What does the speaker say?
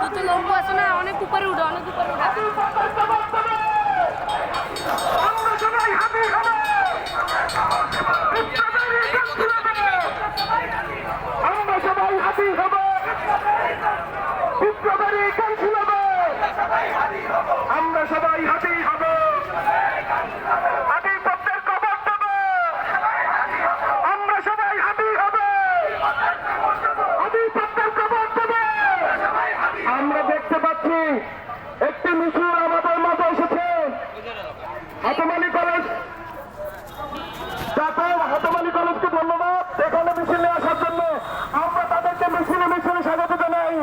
দুটো লম্ব আছে না, অনেক উপরে উঠে, অনেক উপরে উঠে। আমরা সবাই হাতি হব, বিপ্লবের কাঞ্চি হব, আমরা সবাই হাতি হব, আধিপত্যের কবর দেব, আমরা সবাই হাতি হব, আধিপত্যের কবর দেব। আমরা দেখতে পাচ্ছি একটি মিছিল আমাদের মাঝে এসেছে। হাতমালি কলেজ, জাতীয় হাতমালি কলেজকে ধন্যবাদ এখানে মিছিলে আসার জন্য। আমরা তাদেরকে মিছিলে স্বাগত জানাই।